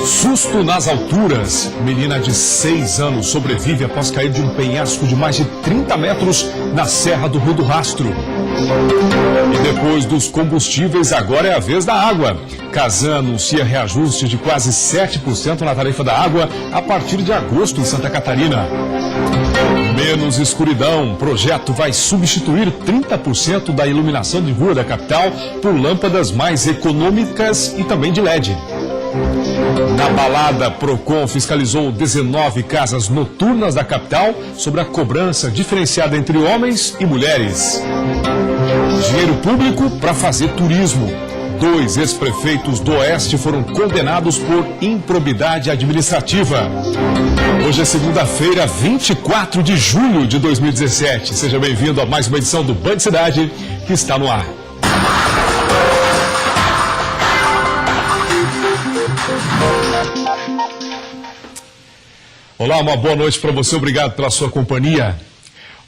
Susto nas alturas. Menina de 6 anos sobrevive após cair de um penhasco de mais de 30 metros na Serra do Rio do Rastro. E depois dos combustíveis, agora é a vez da água. Casan anuncia reajuste de quase 7% na tarifa da água a partir de agosto em Santa Catarina. Menos escuridão. Projeto vai substituir 30% da iluminação de rua da capital por lâmpadas mais econômicas e também de LED. Na balada, Procon fiscalizou 19 casas noturnas da capital sobre a cobrança diferenciada entre homens e mulheres. Dinheiro público para fazer turismo. 2 ex-prefeitos do Oeste foram condenados por improbidade administrativa. Hoje é segunda-feira, 24 de julho de 2017. Seja bem-vindo a mais uma edição do Band Cidade, que está no ar. Olá, uma boa noite para você, obrigado pela sua companhia.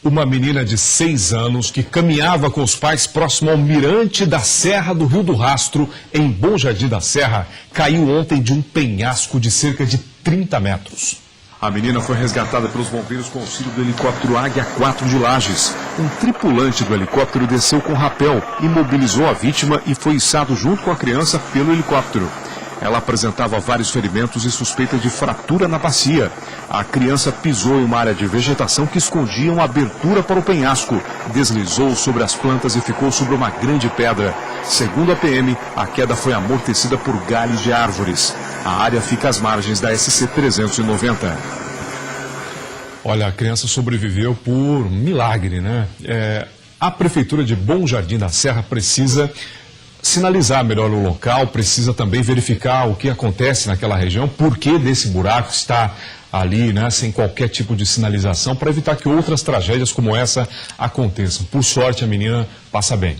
Uma menina de 6 anos que caminhava com os pais próximo ao mirante da Serra do Rio do Rastro, em Bom Jardim da Serra, caiu ontem de um penhasco de cerca de 30 metros. A menina foi resgatada pelos bombeiros com auxílio do helicóptero Águia 4 de Lages. Um tripulante do helicóptero desceu com rapel, imobilizou a vítima e foi içado junto com a criança pelo helicóptero. Ela apresentava vários ferimentos e suspeita de fratura na bacia. A criança pisou em uma área de vegetação que escondia uma abertura para o penhasco. Deslizou sobre as plantas e ficou sobre uma grande pedra. Segundo a PM, a queda foi amortecida por galhos de árvores. A área fica às margens da SC 390. Olha, a criança sobreviveu por milagre, né? A Prefeitura de Bom Jardim da Serra precisa sinalizar melhor o local, precisa também verificar o que acontece naquela região, por que desse buraco está ali, né, sem qualquer tipo de sinalização, para evitar que outras tragédias como essa aconteçam. Por sorte, a menina passa bem.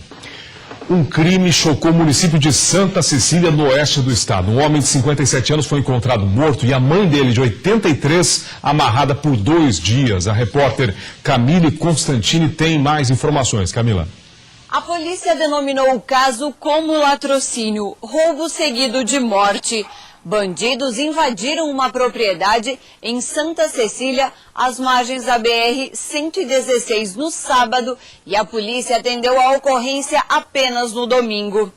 Um crime chocou o município de Santa Cecília, no oeste do estado. Um homem de 57 anos foi encontrado morto e a mãe dele, de 83, amarrada por 2 dias. A repórter Camille Constantini tem mais informações. Camila. A polícia denominou o caso como latrocínio, roubo seguido de morte. Bandidos invadiram uma propriedade em Santa Cecília, às margens da BR-116, no sábado, e a polícia atendeu a ocorrência apenas no domingo.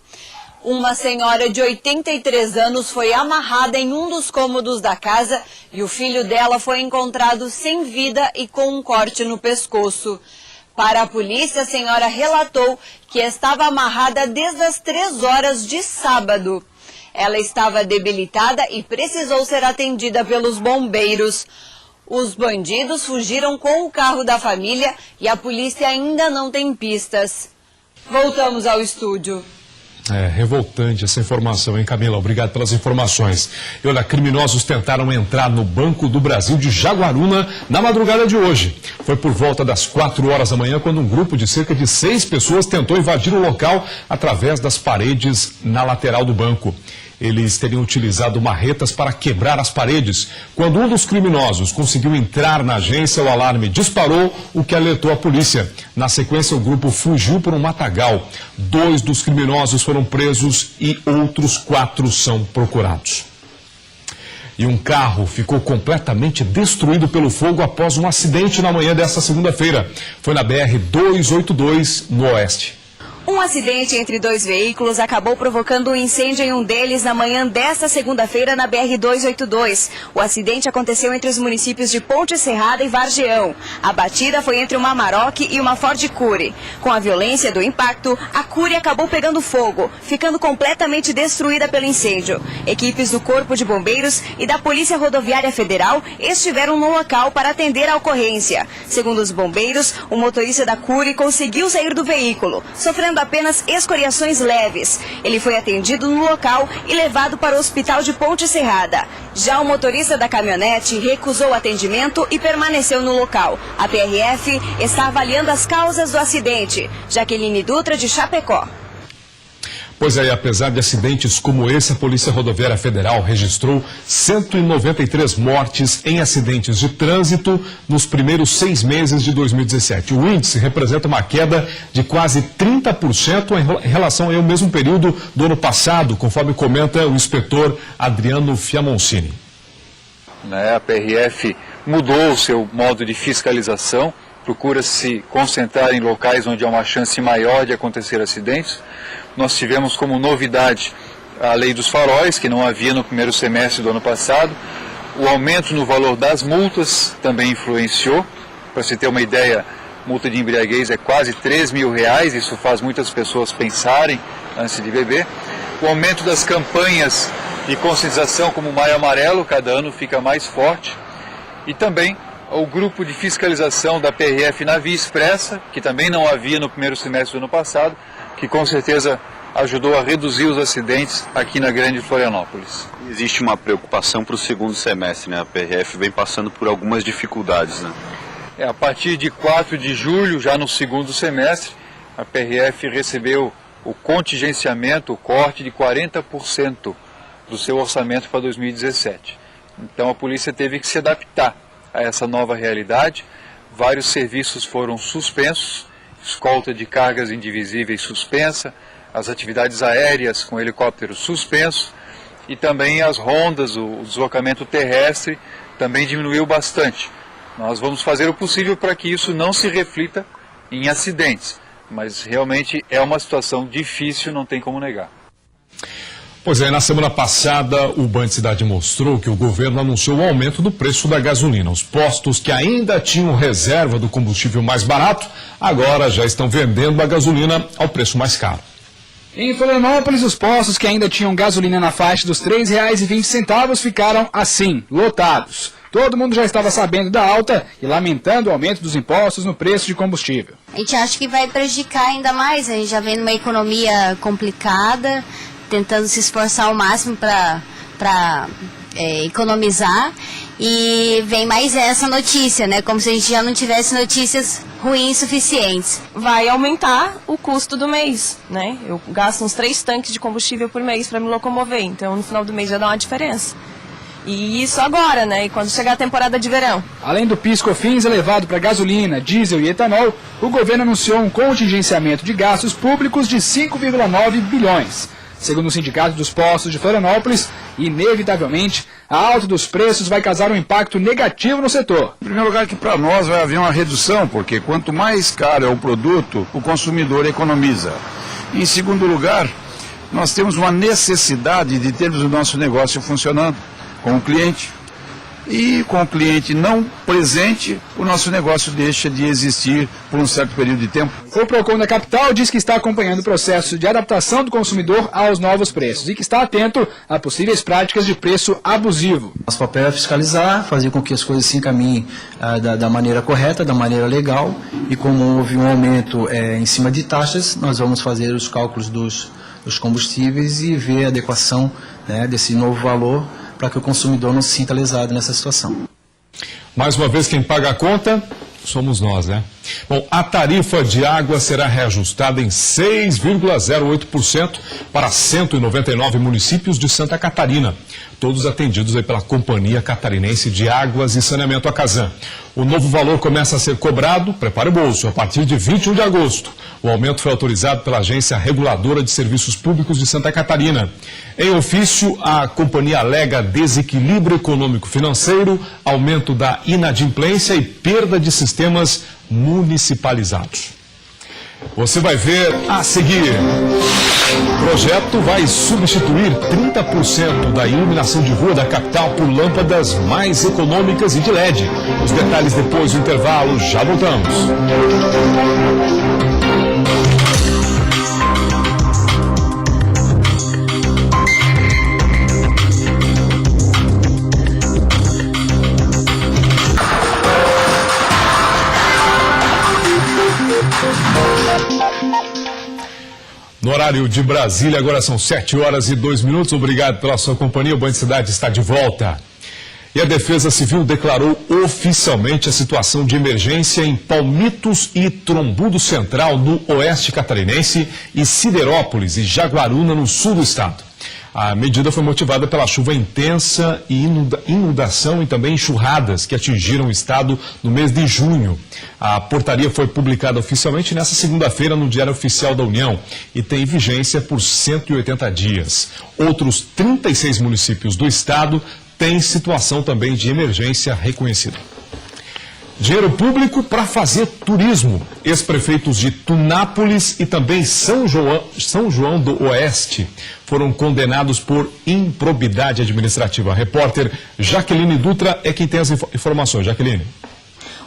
Uma senhora de 83 anos foi amarrada em um dos cômodos da casa e o filho dela foi encontrado sem vida e com um corte no pescoço. Para a polícia, a senhora relatou que estava amarrada desde as 3 horas de sábado. Ela estava debilitada e precisou ser atendida pelos bombeiros. Os bandidos fugiram com o carro da família e a polícia ainda não tem pistas. Voltamos ao estúdio. É revoltante essa informação, hein, Camila? Obrigado pelas informações. E olha, criminosos tentaram entrar no Banco do Brasil de Jaguaruna na madrugada de hoje. Foi por volta das 4 horas da manhã quando um grupo de cerca de 6 pessoas tentou invadir o local através das paredes na lateral do banco. Eles teriam utilizado marretas para quebrar as paredes. Quando um dos criminosos conseguiu entrar na agência, o alarme disparou, o que alertou a polícia. Na sequência, o grupo fugiu por um matagal. 2 dos criminosos foram presos e outros 4 são procurados. E um carro ficou completamente destruído pelo fogo após um acidente na manhã desta segunda-feira. Foi na BR-282, no oeste. Um acidente entre 2 veículos acabou provocando um incêndio em um deles na manhã desta segunda-feira na BR-282. O acidente aconteceu entre os municípios de Ponte Serrada e Vargeão. A batida foi entre uma Amarok e uma Ford Cury. Com a violência do impacto, a Cury acabou pegando fogo, ficando completamente destruída pelo incêndio. Equipes do Corpo de Bombeiros e da Polícia Rodoviária Federal estiveram no local para atender a ocorrência. Segundo os bombeiros, o motorista da Cury conseguiu sair do veículo, sofrendo apenas escoriações leves. Ele foi atendido no local e levado para o hospital de Ponte Serrada. Já o motorista da caminhonete recusou atendimento e permaneceu no local. A PRF está avaliando as causas do acidente. Jaqueline Dutra, de Chapecó. Pois é, apesar de acidentes como esse, a Polícia Rodoviária Federal registrou 193 mortes em acidentes de trânsito nos primeiros 6 meses de 2017. O índice representa uma queda de quase 30% em relação ao mesmo período do ano passado, conforme comenta o inspetor Adriano Fiamoncini. A PRF mudou o seu modo de fiscalização, procura se concentrar em locais onde há uma chance maior de acontecer acidentes. Nós tivemos como novidade a lei dos faróis, que não havia no primeiro semestre do ano passado. O aumento no valor das multas também influenciou. Para se ter uma ideia, multa de embriaguez é quase R$3.000, isso faz muitas pessoas pensarem antes de beber. O aumento das campanhas de conscientização como o Maio Amarelo, cada ano fica mais forte. E também o grupo de fiscalização da PRF na Via Expressa, que também não havia no primeiro semestre do ano passado, que com certeza ajudou a reduzir os acidentes aqui na Grande Florianópolis. Existe uma preocupação para o segundo semestre, né? A PRF vem passando por algumas dificuldades, né? A partir de 4 de julho, já no segundo semestre, a PRF recebeu o contingenciamento, o corte de 40% do seu orçamento para 2017. Então a polícia teve que se adaptar a essa nova realidade. Vários serviços foram suspensos, escolta de cargas indivisíveis suspensa, as atividades aéreas com helicópteros suspensos e também as rondas, o deslocamento terrestre também diminuiu bastante. Nós vamos fazer o possível para que isso não se reflita em acidentes, mas realmente é uma situação difícil, não tem como negar. Pois é, na semana passada, o Band Cidade mostrou que o governo anunciou o aumento do preço da gasolina. Os postos que ainda tinham reserva do combustível mais barato, agora já estão vendendo a gasolina ao preço mais caro. Em Florianópolis, os postos que ainda tinham gasolina na faixa dos R$ 3,20 ficaram assim, lotados. Todo mundo já estava sabendo da alta e lamentando o aumento dos impostos no preço de combustível. A gente acha que vai prejudicar ainda mais, a gente já vem numa economia complicada, tentando se esforçar ao máximo para economizar, e vem mais essa notícia, né? Como se a gente já não tivesse notícias ruins suficientes. Vai aumentar o custo do mês, né? Eu gasto uns 3 tanques de combustível por mês para me locomover, então no final do mês já dá uma diferença. E isso agora, né? E quando chegar a temporada de verão. Além do PIS/COFINS elevado para gasolina, diesel e etanol, o governo anunciou um contingenciamento de gastos públicos de 5,9 bilhões. Segundo o Sindicato dos Postos de Florianópolis, inevitavelmente, a alta dos preços vai causar um impacto negativo no setor. Em primeiro lugar, que para nós vai haver uma redução, porque quanto mais caro é o produto, o consumidor economiza. Em segundo lugar, nós temos uma necessidade de termos o nosso negócio funcionando com o cliente. E com o cliente não presente, o nosso negócio deixa de existir por um certo período de tempo. O PROCON da capital diz que está acompanhando o processo de adaptação do consumidor aos novos preços e que está atento a possíveis práticas de preço abusivo. Nosso papel é fiscalizar, fazer com que as coisas se encaminhem da maneira correta, da maneira legal, e como houve um aumento em cima de taxas, nós vamos fazer os cálculos dos combustíveis e ver a adequação, né, desse novo valor, para que o consumidor não se sinta lesado nessa situação. Mais uma vez, quem paga a conta somos nós, né? Bom, a tarifa de água será reajustada em 6,08% para 199 municípios de Santa Catarina, todos atendidos aí pela Companhia Catarinense de Águas e Saneamento, a Casan. O novo valor começa a ser cobrado, prepare o bolso, a partir de 21 de agosto. O aumento foi autorizado pela Agência Reguladora de Serviços Públicos de Santa Catarina. Em ofício, a companhia alega desequilíbrio econômico-financeiro, aumento da inadimplência e perda de sistemas municipalizados. Você vai ver a seguir. O projeto vai substituir 30% da iluminação de rua da capital por lâmpadas mais econômicas e de LED. Os detalhes depois do intervalo, já voltamos. No horário de Brasília, agora são 7 horas e 2 minutos. Obrigado pela sua companhia. O Band Cidade está de volta. E E a Defesa Civil declarou oficialmente a situação de emergência em Palmitos e Trombudo Central, no oeste catarinense, e Siderópolis e Jaguaruna, no sul do estado. A medida foi motivada pela chuva intensa e inundação e também enxurradas que atingiram o estado no mês de junho. A portaria foi publicada oficialmente nesta segunda-feira no Diário Oficial da União e tem vigência por 180 dias. Outros 36 municípios do estado têm situação também de emergência reconhecida. Dinheiro público para fazer turismo. Ex-prefeitos de Tunápolis e também São João do Oeste foram condenados por improbidade administrativa. A repórter Jaqueline Dutra é quem tem as informações. Jaqueline.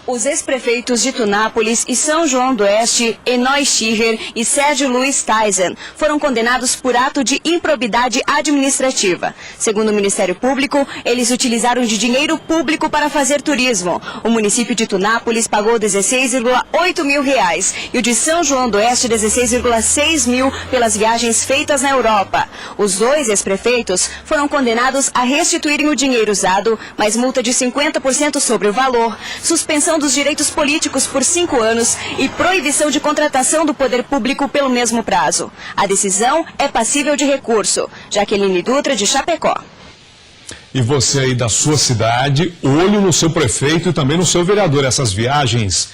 Os ex-prefeitos de Tunápolis e São João do Oeste, Enoy Schirrer e Sérgio Luiz Tyson, foram condenados por ato de improbidade administrativa. Segundo o Ministério Público, eles utilizaram de dinheiro público para fazer turismo. O município de Tunápolis pagou R$16,8 mil e o de São João do Oeste R$16,6 mil pelas viagens feitas na Europa. Os dois ex-prefeitos foram condenados a restituírem o dinheiro usado, mais multa de 50% sobre o valor, suspensão dos direitos políticos por 5 anos e proibição de contratação do poder público pelo mesmo prazo. A decisão é passível de recurso. Jaqueline Dutra, de Chapecó. E você aí da sua cidade, olho no seu prefeito e também no seu vereador. Essas viagens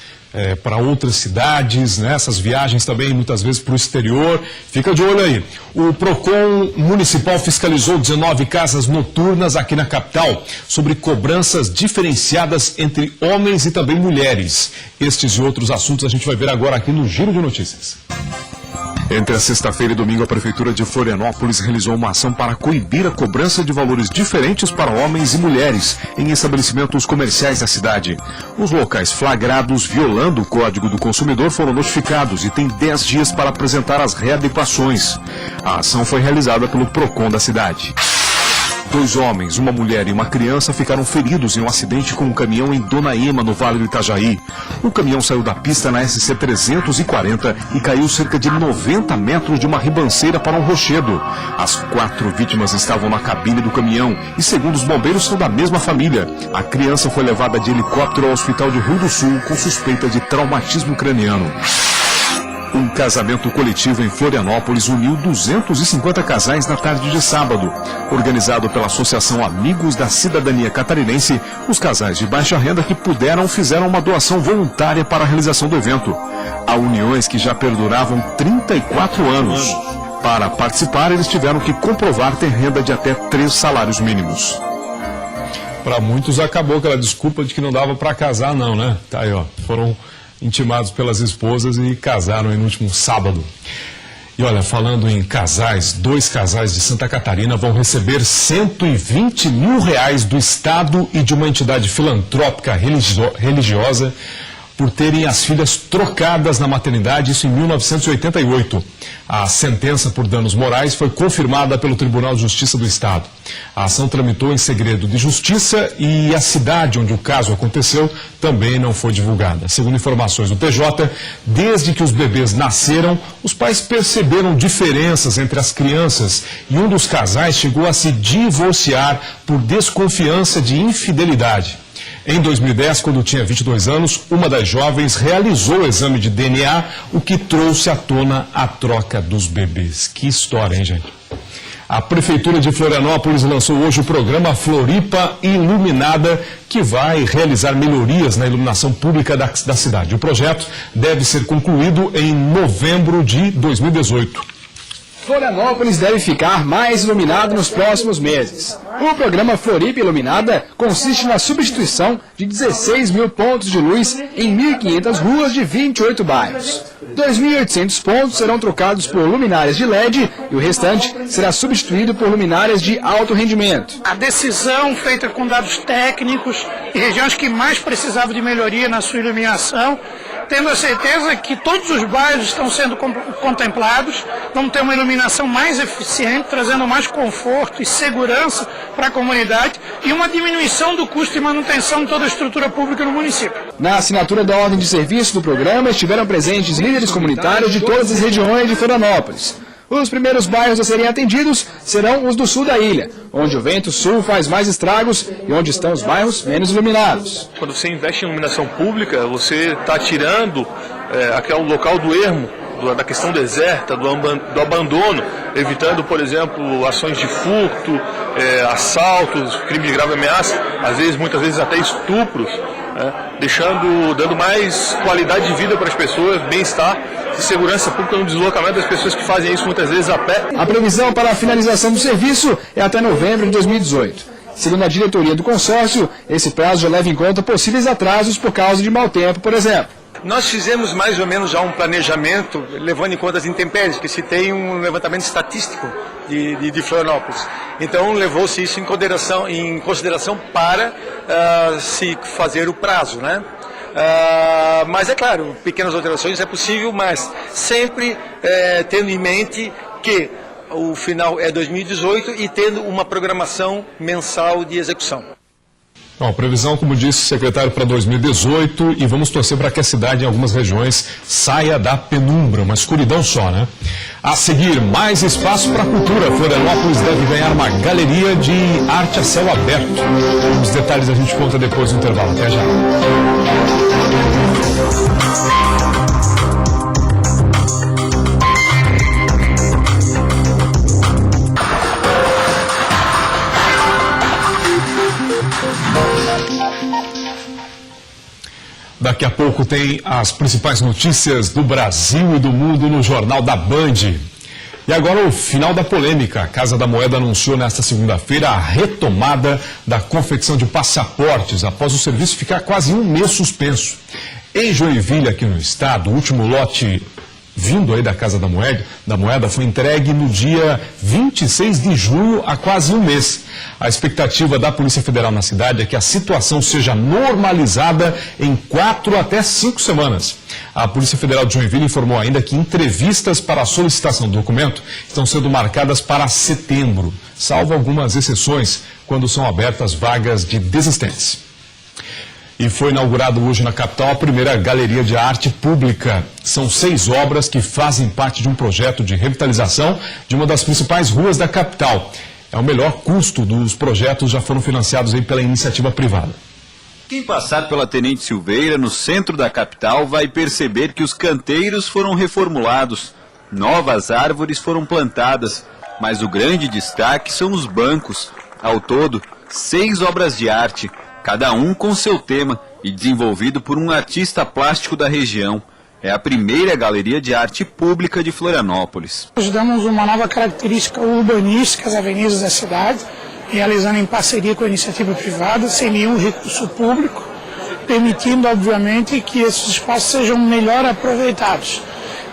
para outras cidades, né? Essas viagens também muitas vezes para o exterior. Fica de olho aí. O PROCON municipal fiscalizou 19 casas noturnas aqui na capital sobre cobranças diferenciadas entre homens e também mulheres. Estes e outros assuntos a gente vai ver agora aqui no Giro de Notícias. Entre a sexta-feira e domingo, a Prefeitura de Florianópolis realizou uma ação para coibir a cobrança de valores diferentes para homens e mulheres em estabelecimentos comerciais da cidade. Os locais flagrados violando o Código do Consumidor foram notificados e têm 10 dias para apresentar as readequações. A ação foi realizada pelo PROCON da cidade. 2 homens, uma mulher e uma criança ficaram feridos em um acidente com um caminhão em Dona Ema, no Vale do Itajaí. O caminhão saiu da pista na SC 340 e caiu cerca de 90 metros de uma ribanceira para um rochedo. As 4 vítimas estavam na cabine do caminhão e, segundo os bombeiros, são da mesma família. A criança foi levada de helicóptero ao Hospital de Rio do Sul com suspeita de traumatismo craniano. Um casamento coletivo em Florianópolis uniu 250 casais na tarde de sábado. Organizado pela Associação Amigos da Cidadania Catarinense, os casais de baixa renda que puderam fizeram uma doação voluntária para a realização do evento. Há uniões que já perduravam 34 anos. Para participar, eles tiveram que comprovar ter renda de até 3 salários mínimos. Para muitos acabou aquela desculpa de que não dava para casar não, né? Tá aí, ó. Foram intimados pelas esposas e casaram no último sábado. E olha, falando em casais, 2 casais de Santa Catarina vão receber R$120 mil do Estado e de uma entidade filantrópica religiosa por terem as filhas trocadas na maternidade, isso em 1988. A sentença por danos morais foi confirmada pelo Tribunal de Justiça do Estado. A ação tramitou em segredo de justiça e a cidade onde o caso aconteceu também não foi divulgada. Segundo informações do TJ, desde que os bebês nasceram, os pais perceberam diferenças entre as crianças e um dos casais chegou a se divorciar por desconfiança de infidelidade. Em 2010, quando tinha 22 anos, uma das jovens realizou o exame de DNA, o que trouxe à tona a troca dos bebês. Que história, hein, gente? A Prefeitura de Florianópolis lançou hoje o programa Floripa Iluminada, que vai realizar melhorias na iluminação pública da cidade. O projeto deve ser concluído em novembro de 2018. Florianópolis deve ficar mais iluminado nos próximos meses. O programa Floripa Iluminada consiste na substituição de 16 mil pontos de luz em 1.500 ruas de 28 bairros. 2.800 pontos serão trocados por luminárias de LED e o restante será substituído por luminárias de alto rendimento. A decisão feita com dados técnicos e regiões que mais precisavam de melhoria na sua iluminação, tendo a certeza que todos os bairros estão sendo contemplados, vamos ter uma iluminação mais eficiente, trazendo mais conforto e segurança para a comunidade e uma diminuição do custo de manutenção de toda a estrutura pública no município. Na assinatura da ordem de serviço do programa estiveram presentes líderes comunitários de todas as regiões de Florianópolis. Os primeiros bairros a serem atendidos serão os do sul da ilha, onde o vento sul faz mais estragos e onde estão os bairros menos iluminados. Quando você investe em iluminação pública, você está tirando aquele local do ermo, da questão deserta, do abandono, evitando, por exemplo, ações de furto, assaltos, crime de grave ameaça, muitas vezes até estupros, dando mais qualidade de vida para as pessoas, bem-estar e segurança pública no deslocamento das pessoas que fazem isso muitas vezes a pé. A previsão para a finalização do serviço é até novembro de 2018. Segundo a diretoria do consórcio, esse prazo já leva em conta possíveis atrasos por causa de mau tempo, por exemplo. Nós fizemos mais ou menos já um planejamento, levando em conta as intempéries, porque se tem um levantamento estatístico de Florianópolis. Então levou-se isso em consideração para se fazer o prazo, né? Mas é claro, pequenas alterações é possível, mas sempre tendo em mente que o final é 2018 e tendo uma programação mensal de execução. Bom, previsão, como disse o secretário, para 2018, e vamos torcer para que a cidade, em algumas regiões, saia da penumbra, uma escuridão só, né? A seguir, mais espaço para a cultura. Florianópolis deve ganhar uma galeria de arte a céu aberto. Os detalhes a gente conta depois do intervalo. Até já. Daqui a pouco tem as principais notícias do Brasil e do mundo no Jornal da Band. E agora o final da polêmica. A Casa da Moeda anunciou nesta segunda-feira a retomada da confecção de passaportes após o serviço ficar quase um mês suspenso. Em Joinville, aqui no estado, o último lote vindo aí da Casa da Moeda foi entregue no dia 26 de junho, há quase um mês. A expectativa da Polícia Federal na cidade é que a situação seja normalizada em 4 até 5 semanas. A Polícia Federal de Joinville informou ainda que entrevistas para a solicitação do documento estão sendo marcadas para setembro, salvo algumas exceções, quando são abertas vagas de desistentes. E foi inaugurado hoje na capital a primeira galeria de arte pública. São 6 obras que fazem parte de um projeto de revitalização de uma das principais ruas da capital. É o melhor custo dos projetos, já foram financiados aí pela iniciativa privada. Quem passar pela Tenente Silveira, no centro da capital, vai perceber que os canteiros foram reformulados, novas árvores foram plantadas, mas o grande destaque são os bancos. Ao todo, 6 obras de arte, cada um com seu tema e desenvolvido por um artista plástico da região. É a primeira galeria de arte pública de Florianópolis. Nós damos uma nova característica urbanística às avenidas da cidade, realizando em parceria com a iniciativa privada, sem nenhum recurso público, permitindo, obviamente, que esses espaços sejam melhor aproveitados,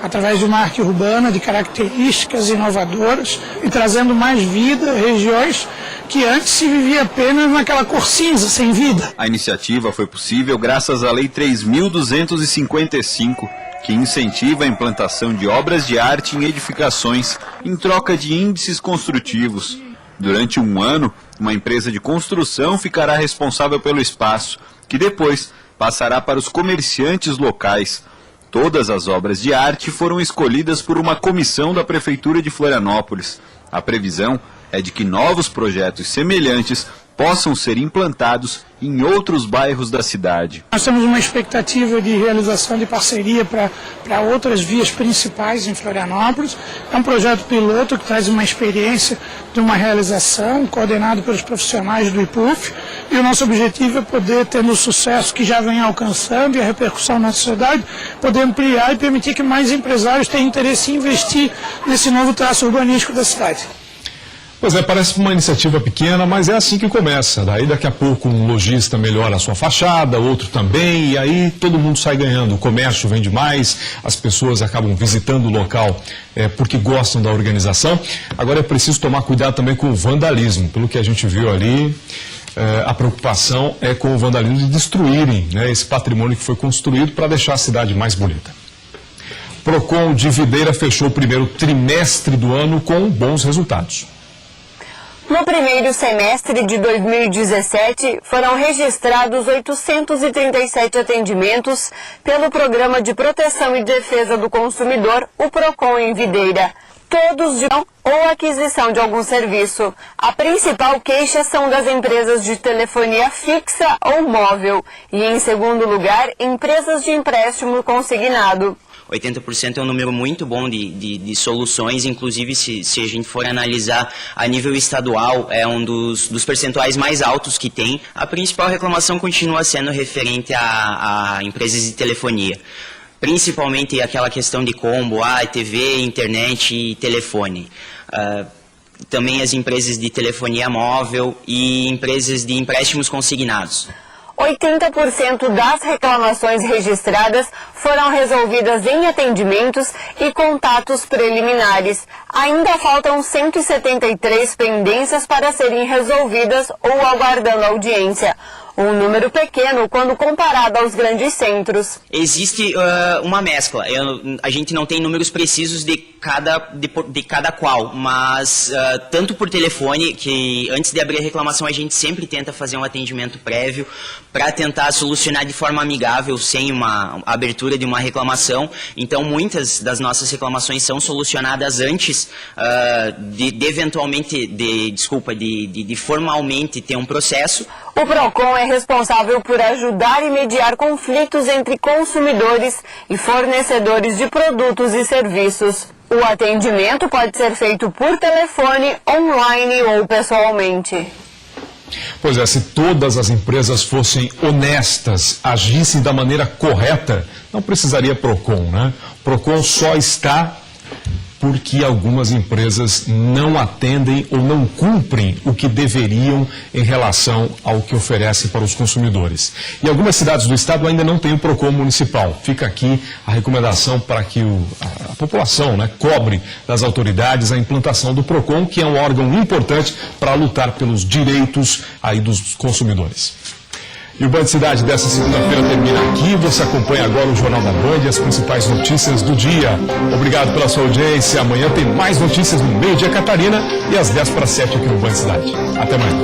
através de uma arte urbana de características inovadoras e trazendo mais vida a regiões que antes se vivia apenas naquela cor cinza, sem vida. A iniciativa foi possível graças à Lei 3.255, que incentiva a implantação de obras de arte em edificações em troca de índices construtivos. Durante um ano, uma empresa de construção ficará responsável pelo espaço, que depois passará para os comerciantes locais. Todas as obras de arte foram escolhidas por uma comissão da Prefeitura de Florianópolis. A previsão é de que novos projetos semelhantes possam ser implantados em outros bairros da cidade. Nós temos uma expectativa de realização de parceria para outras vias principais em Florianópolis. É um projeto piloto que traz uma experiência de uma realização coordenado pelos profissionais do IPUF. E o nosso objetivo é poder, tendo o sucesso que já vem alcançando e a repercussão na sociedade, poder ampliar e permitir que mais empresários tenham interesse em investir nesse novo traço urbanístico da cidade. Pois é, parece uma iniciativa pequena, mas é assim que começa. Daí daqui a pouco um lojista melhora a sua fachada, outro também, e aí todo mundo sai ganhando. O comércio vende mais, as pessoas acabam visitando o local porque gostam da organização. Agora é preciso tomar cuidado também com o vandalismo. Pelo que a gente viu ali, a preocupação é com o vandalismo de destruírem, né, esse patrimônio que foi construído para deixar a cidade mais bonita. Procon de Videira fechou o primeiro trimestre do ano com bons resultados. No primeiro semestre de 2017, foram registrados 837 atendimentos pelo Programa de Proteção e Defesa do Consumidor, o Procon em Videira. todos de ou aquisição de algum serviço. A principal queixa são das empresas de telefonia fixa ou móvel e, em segundo lugar, empresas de empréstimo consignado. 80% é um número muito bom de soluções, inclusive se a gente for analisar a nível estadual, é um dos percentuais mais altos que tem. A principal reclamação continua sendo referente a empresas de telefonia. Principalmente aquela questão de combo, TV, internet e telefone. Também as empresas de telefonia móvel e empresas de empréstimos consignados. 80% das reclamações registradas foram resolvidas em atendimentos e contatos preliminares. Ainda faltam 173 pendências para serem resolvidas ou aguardando audiência. Um número pequeno quando comparado aos grandes centros. Existe uma mescla. A gente não tem números precisos de cada qual, mas tanto por telefone, que antes de abrir a reclamação a gente sempre tenta fazer um atendimento prévio para tentar solucionar de forma amigável, sem uma abertura de uma reclamação. Então muitas das nossas reclamações são solucionadas antes de formalmente ter um processo. O PROCON é responsável por ajudar e mediar conflitos entre consumidores e fornecedores de produtos e serviços. O atendimento pode ser feito por telefone, online ou pessoalmente. Pois é, se todas as empresas fossem honestas, agissem da maneira correta, não precisaria PROCON, né? O PROCON só está porque algumas empresas não atendem ou não cumprem o que deveriam em relação ao que oferecem para os consumidores. E algumas cidades do estado ainda não têm o PROCON municipal. Fica aqui a recomendação para que a população, né, cobre das autoridades a implantação do PROCON, que é um órgão importante para lutar pelos direitos aí dos consumidores. E o Band Cidade dessa segunda-feira termina aqui. Você acompanha agora o Jornal da Band e as principais notícias do dia. Obrigado pela sua audiência. Amanhã tem mais notícias no Meio-Dia Catarina e às 10:07 aqui no Band Cidade. Até amanhã.